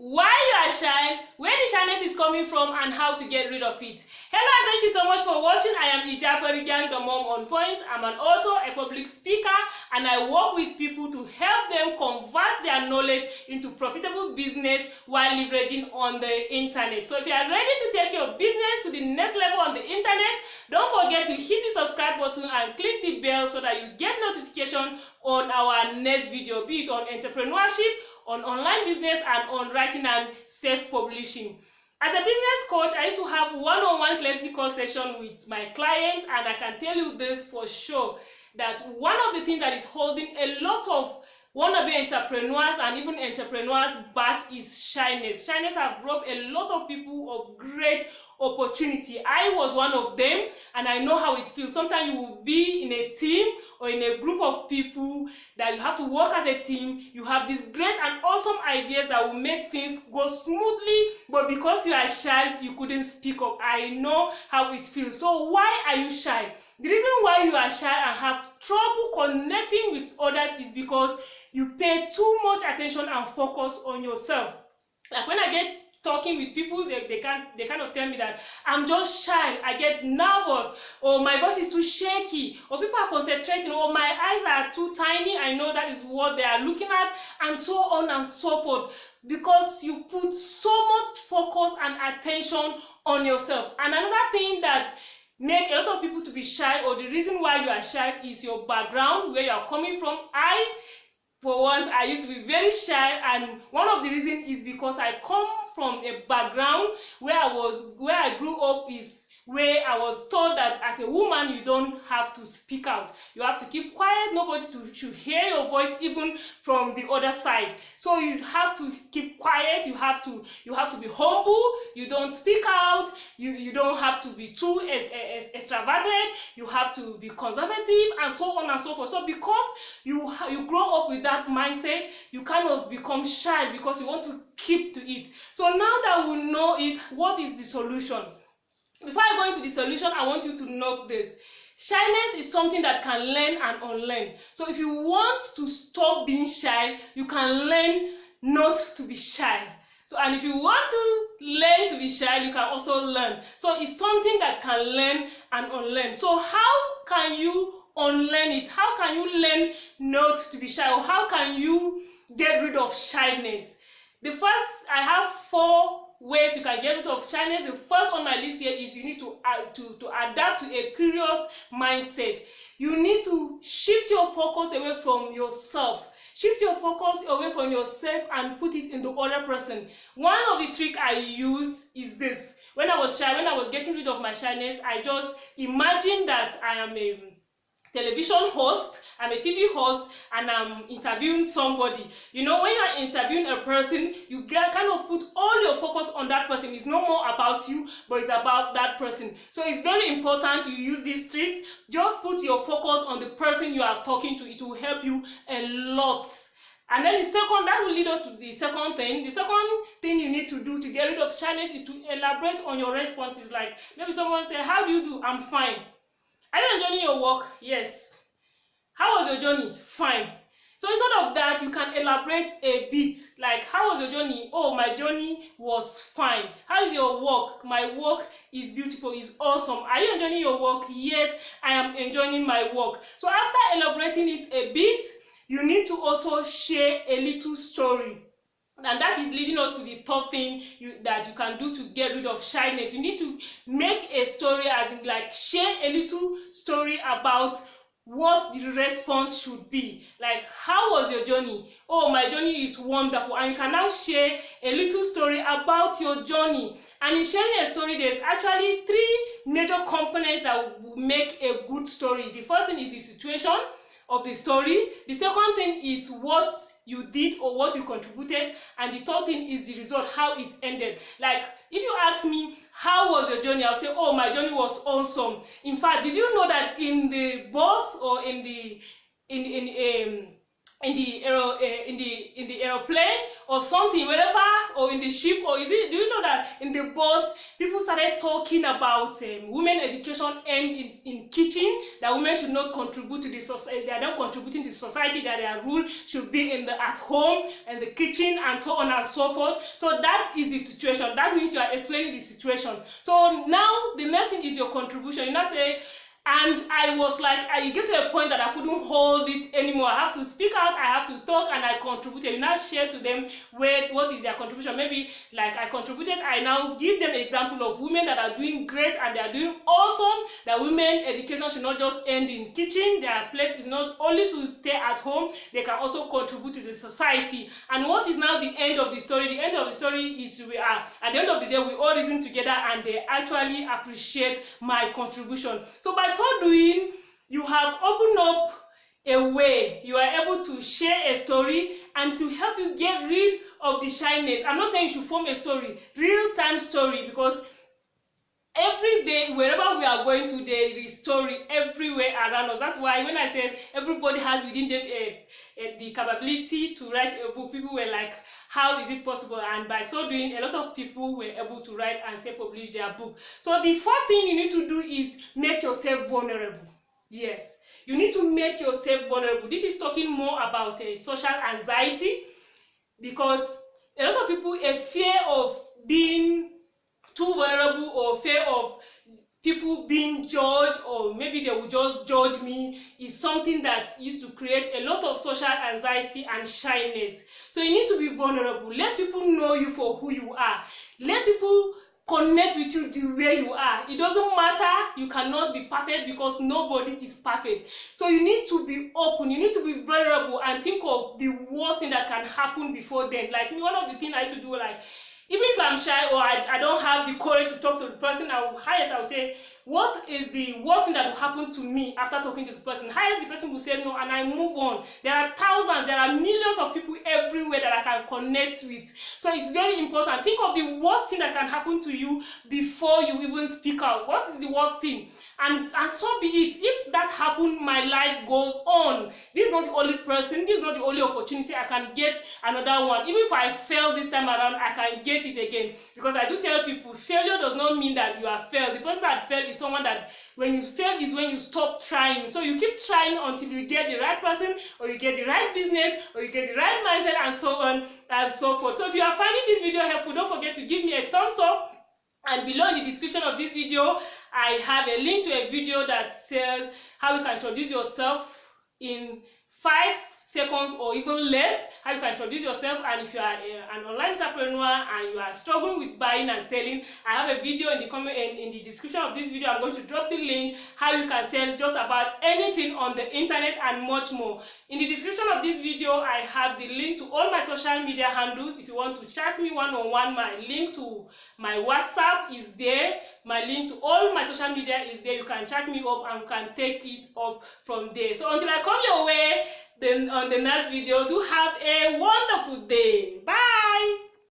why you are shy, where the shyness is coming from, and how to get rid of it. Hello and thank you so much for watching. I am Ijapari Gang, the mom on point. I'm an author, a public speaker, and I work with people to help them convert their knowledge into profitable business while leveraging on the internet. So if you are ready to take your business to the next level on the internet, don't forget to hit the subscribe button and click the bell so that you get notification on our next video, be it on entrepreneurship, on online business, and on writing and self-publishing. As a business coach, I used to have one-on-one clarity call session with my clients, and I can tell you this for sure, that one of the things that is holding a lot of wannabe entrepreneurs and even entrepreneurs back is shyness. Shyness has robbed a lot of people of great opportunity. I was one of them, and I know how it feels. Sometimes you will be in a team or in a group of people that you have to work as a team. You have these great and awesome ideas that will make things go smoothly, but because you are shy, you couldn't speak up. I know how it feels. So why are you shy? The reason why you are shy and have trouble connecting with others is because you pay too much attention and focus on yourself. Like when I get talking with people, they kind of tell me that I'm just shy, I get nervous, or my voice is too shaky, or people are concentrating, or my eyes are too tiny. I know that is what they are looking at, and so on and so forth, because you put so much focus and attention on yourself. And another thing that make a lot of people to be shy, or the reason why you are shy, is your background, where you are coming from. For once, I used to be very shy, and one of the reasons is because I come from a background where I grew up is where I was told that as a woman you don't have to speak out. You have to keep quiet. Nobody should hear your voice even from the other side. So you have to keep quiet. You have to be humble. You don't speak out. You don't have to be too extravagant. You have to be conservative, and so on and so forth. So because you grow up with that mindset, you kind of become shy because you want to keep to it. So now that we know it, what is the solution? Before I go into the solution, I want you to note this. Shyness is something that can learn and unlearn. So if you want to stop being shy, you can learn not to be shy. So, and if you want to learn to be shy, you can also learn. So it's something that can learn and unlearn. So how can you unlearn it? How can you learn not to be shy? Or how can you get rid of shyness? I have 4 ways you can get rid of shyness. The first on my list here is you need to adapt to a curious mindset. You need to shift your focus away from yourself. Shift your focus away from yourself and put it in the other person. One of the tricks I use is this. When I was shy, when I was getting rid of my shyness, I just imagined that I am a television host, I'm a TV host, and I'm interviewing somebody. You know, when you're interviewing a person, you kind of put all your focus on that person. It's no more about you, but it's about that person. So it's very important you use these tricks. Just put your focus on the person you are talking to. It will help you a lot. And then that will lead us to the second thing. The second thing you need to do to get rid of shyness is to elaborate on your responses. Like maybe someone say, "How do you do?" "I'm fine." "Are you enjoying your work?" "Yes." "How was your journey?" "Fine." So instead of that, you can elaborate a bit. Like, "How was your journey?" "Oh, my journey was fine." "How is your work?" "My work is beautiful, is awesome." "Are you enjoying your work?" "Yes, I am enjoying my work." So after elaborating it a bit, you need to also share a little story. And that is leading us to the third thing that you can do to get rid of shyness. You need to make a story, as in like share a little story about what the response should be. Like, "How was your journey?" "Oh, my journey is wonderful." And you can now share a little story about your journey. And in sharing a story, there's actually 3 major components that will make a good story. The first thing is the situation of the story. The second thing is what you did or what you contributed, and the third thing is the result, how it ended. Like if you ask me, "How was your journey?" I'll say, "Oh, my journey was awesome. In fact, did you know that in the bus or in in the in the aeroplane or something, wherever, or in the ship, or is it, do you know that in the bus people started talking about women education and in kitchen, that women should not contribute to the society, they are not contributing to society, that their rule should be in the at home and the kitchen and so on and so forth. So that is the situation. That means you are explaining the situation. So now the next thing is your contribution. You now say, and I was like, I get to a point that I couldn't hold it anymore. I have to speak out, I have to talk, and I contributed. You now share to them what is their contribution. Maybe like I contributed, I now give them an example of women that are doing great and they are doing awesome. That women education should not just end in kitchen. Their place is not only to stay at home, they can also contribute to the society. And what is now the end of the story? The end of the story is we are, at the end of the day, we all reason together and they actually appreciate my contribution. So by so doing, you have opened up a way. You are able to share a story and to help you get rid of the shyness. I'm not saying you should form a story, real-time story, because every day, wherever we are going to, there is story everywhere around us. That's why when I said everybody has within them the capability to write a book, people were like, how is it possible? And by so doing, a lot of people were able to write and self-publish their book. So the fourth thing you need to do is make yourself vulnerable. Yes, you need to make yourself vulnerable. This is talking more about social anxiety, because a lot of people, a fear of being too vulnerable, or fear of people being judged, or maybe they will just judge me, is something that used to create a lot of social anxiety and shyness. So you need to be vulnerable. Let people know you for who you are. Let people connect with you the way you are. It doesn't matter, you cannot be perfect, because nobody is perfect. So you need to be open, you need to be vulnerable, and think of the worst thing that can happen before then. Like me, one of the things I used to do, like, even if I'm shy or I don't have the courage to talk to the person, I will say, what is the worst thing that will happen to me after talking to the person? Highest the person will say no, and I move on. There are thousands, there are millions of people everywhere that I can connect with. So it's very important. Think of the worst thing that can happen to you before you even speak out. What is the worst thing? And so be it. If that happened, my life goes on. This is not the only person, this is not the only opportunity. I can get another one. Even if I fail this time around, I can get it again. Because I do tell people, failure does not mean that you have failed. The person that failed is someone that, when you fail, is when you stop trying. So you keep trying until you get the right person, or you get the right business, or you get the right mindset, and so on and so forth. So if you are finding this video helpful, don't forget to give me a thumbs up. And below in the description of this video, I have a link to a video that says how you can introduce yourself in 5 seconds or even less, how you can introduce yourself. And if you are an online entrepreneur and you are struggling with buying and selling, I have a video in the comment in the description of this video. I'm going to drop the link how you can sell just about anything on the internet and much more. In the description of this video, I have the link to all my social media handles. If you want to chat me one-on-one, my link to my WhatsApp is there. My link to all my social media is there. You can chat me up and you can take it up from there. So until I come your way, then on the next video, do have a wonderful day. Bye.